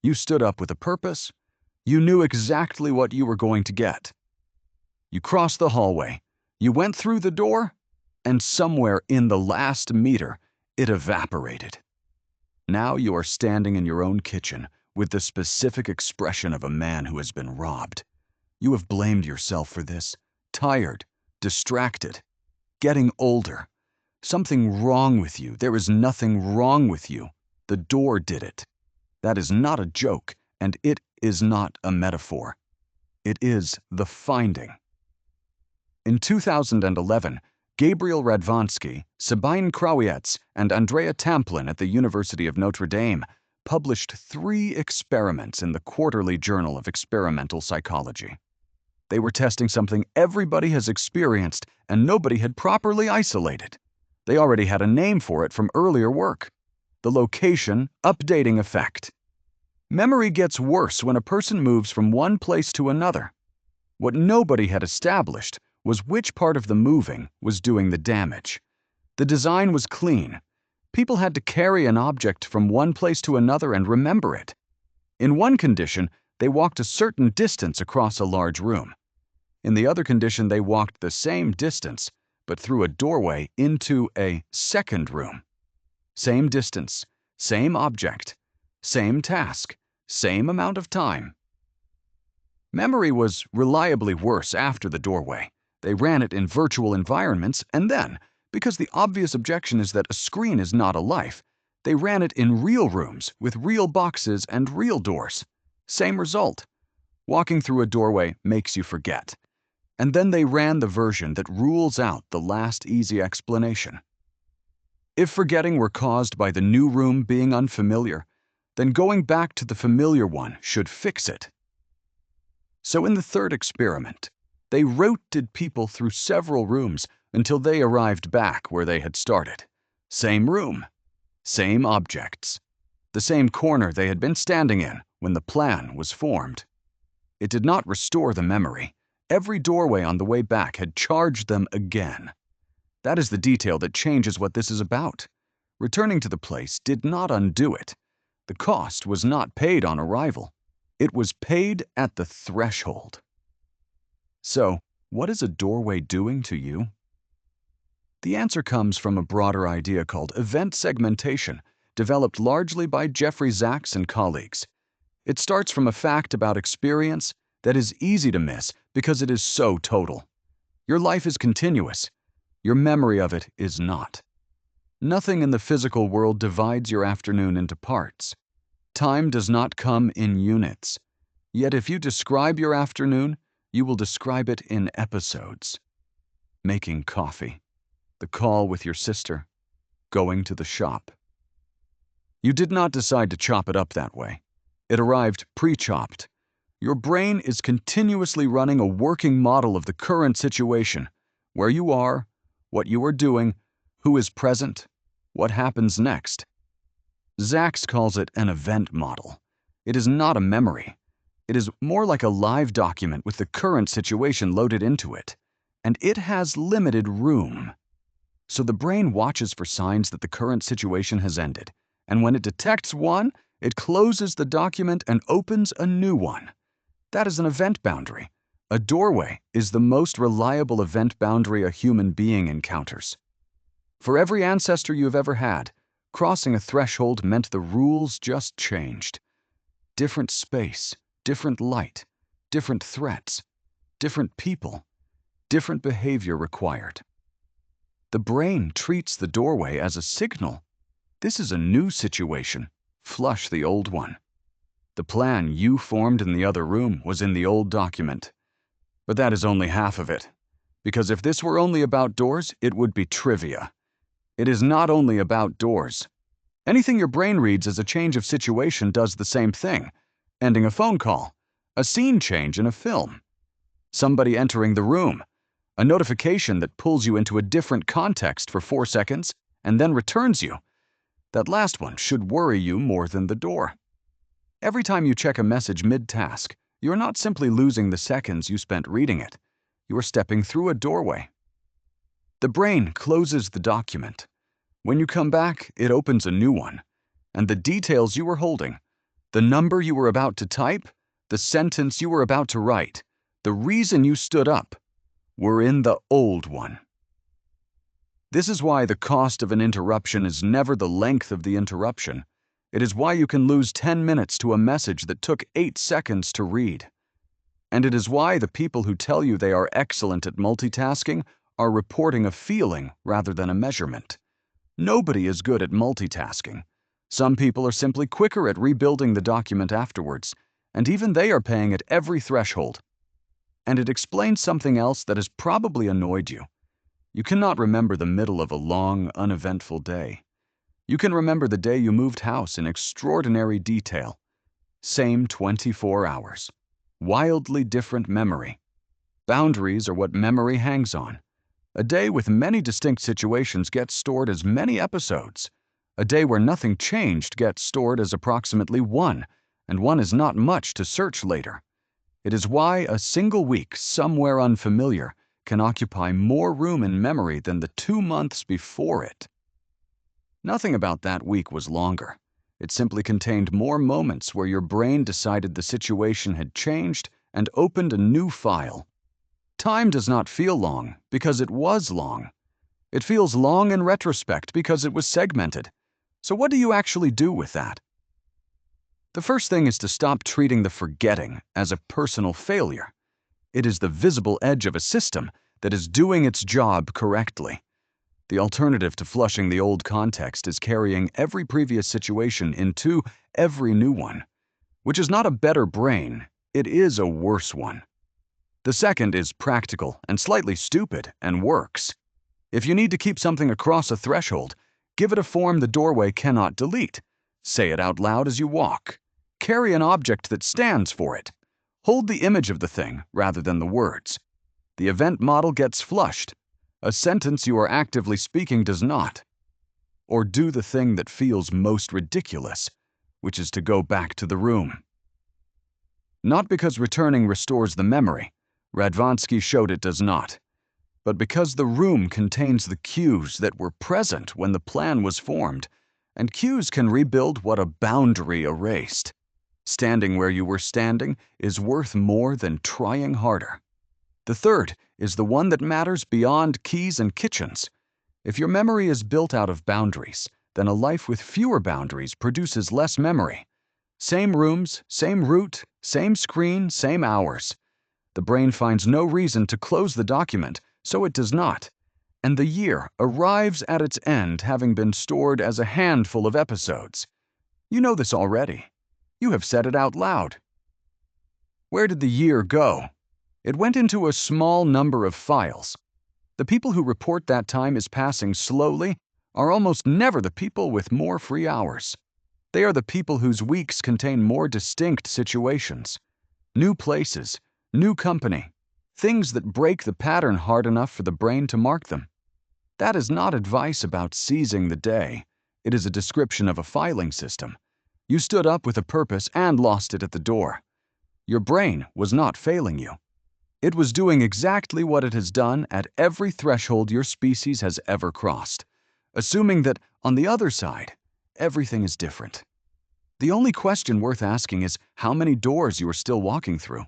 You stood up with a purpose. You knew exactly what you were going to get. You crossed the hallway. You went through the door, and somewhere in the last meter, it evaporated. Now you are standing in your own kitchen with the specific expression of a man who has been robbed. You have blamed yourself for this. Tired, distracted, getting older. Something wrong with you. There is nothing wrong with you. The door did it. That is not a joke, and it is not a metaphor. It is the finding. In 2011, Gabriel Radvansky, Sabine Krawietz, and Andrea Tamplin at the University of Notre Dame published 3 experiments in the Quarterly Journal of Experimental Psychology. They were testing something everybody has experienced and nobody had properly isolated. They already had a name for it from earlier work: the location updating effect. Memory gets worse when a person moves from one place to another. What nobody had established was which part of the moving was doing the damage. The design was clean. People had to carry an object from one place to another and remember it. In one condition, they walked a certain distance across a large room. In the other condition, they walked the same distance, but through a doorway into a second room. Same distance, same object, same task, same amount of time. Memory was reliably worse after the doorway. They ran it in virtual environments, and then, because the obvious objection is that a screen is not a life, they ran it in real rooms with real boxes and real doors. Same result. Walking through a doorway makes you forget. And then they ran the version that rules out the last easy explanation. If forgetting were caused by the new room being unfamiliar, then going back to the familiar one should fix it. So in the third experiment, they rotated people through several rooms until they arrived back where they had started. Same room, same objects, the same corner they had been standing in when the plan was formed. It did not restore the memory. Every doorway on the way back had charged them again. That is the detail that changes what this is about. Returning to the place did not undo it. The cost was not paid on arrival. It was paid at the threshold. So, what is a doorway doing to you? The answer comes from a broader idea called event segmentation, developed largely by Jeffrey Sachs and colleagues. It starts from a fact about experience that is easy to miss because it is so total. Your life is continuous. Your memory of it is not. Nothing in the physical world divides your afternoon into parts. Time does not come in units. Yet if you describe your afternoon, you will describe it in episodes. Making coffee, the call with your sister, going to the shop. You did not decide to chop it up that way. It arrived pre-chopped. Your brain is continuously running a working model of the current situation, where you are, what you are doing, who is present, what happens next. Sachs calls it an event model. It is not a memory. It is more like a live document with the current situation loaded into it, and it has limited room. So the brain watches for signs that the current situation has ended, and when it detects one, it closes the document and opens a new one. That is an event boundary. A doorway is the most reliable event boundary a human being encounters. For every ancestor you have ever had, crossing a threshold meant the rules just changed. Different space, different light, different threats, different people, different behavior required. The brain treats the doorway as a signal. This is a new situation. Flush the old one. The plan you formed in the other room was in the old document. But that is only half of it. Because if this were only about doors, it would be trivia. It is not only about doors. Anything your brain reads as a change of situation does the same thing. Ending a phone call, a scene change in a film, somebody entering the room, a notification that pulls you into a different context for 4 seconds and then returns you. That last one should worry you more than the door. Every time you check a message mid-task, you are not simply losing the seconds you spent reading it. You are stepping through a doorway. The brain closes the document. When you come back, it opens a new one. And the details you were holding, The number you were about to type, the sentence you were about to write, the reason you stood up, were in the old one. This is why the cost of an interruption is never the length of the interruption. It is why you can lose 10 minutes to a message that took 8 seconds to read. And it is why the people who tell you they are excellent at multitasking are reporting a feeling rather than a measurement. Nobody is good at multitasking. Some people are simply quicker at rebuilding the document afterwards, and even they are paying at every threshold. And it explains something else that has probably annoyed you. You cannot remember the middle of a long, uneventful day. You can remember the day you moved house in extraordinary detail. Same 24 hours. Wildly different memory. Boundaries are what memory hangs on. A day with many distinct situations gets stored as many episodes. A day where nothing changed gets stored as approximately one, and one is not much to search later. It is why a single week somewhere unfamiliar can occupy more room in memory than the 2 months before it. Nothing about that week was longer. It simply contained more moments where your brain decided the situation had changed and opened a new file. Time does not feel long because it was long. It feels long in retrospect because it was segmented. So what do you actually do with that? The first thing is to stop treating the forgetting as a personal failure. It is the visible edge of a system that is doing its job correctly. The alternative to flushing the old context is carrying every previous situation into every new one, which is not a better brain, it is a worse one. The second is practical and slightly stupid and works. If you need to keep something across a threshold, give it a form the doorway cannot delete. Say it out loud as you walk. Carry an object that stands for it. Hold the image of the thing rather than the words. The event model gets flushed. A sentence you are actively speaking does not. Or do the thing that feels most ridiculous, which is to go back to the room. Not because returning restores the memory. Radvansky showed it does not. But because the room contains the cues that were present when the plan was formed, and cues can rebuild what a boundary erased. Standing where you were standing is worth more than trying harder. The third is the one that matters beyond keys and kitchens. If your memory is built out of boundaries, then a life with fewer boundaries produces less memory. Same rooms, same route, same screen, same hours. The brain finds no reason to close the document, so it does not. And the year arrives at its end having been stored as a handful of episodes. You know this already. You have said it out loud. Where did the year go? It went into a small number of files. The people who report that time is passing slowly are almost never the people with more free hours. They are the people whose weeks contain more distinct situations. New places, new company, things that break the pattern hard enough for the brain to mark them. That is not advice about seizing the day. It is a description of a filing system. You stood up with a purpose and lost it at the door. Your brain was not failing you. It was doing exactly what it has done at every threshold your species has ever crossed, assuming that, on the other side, everything is different. The only question worth asking is how many doors you are still walking through.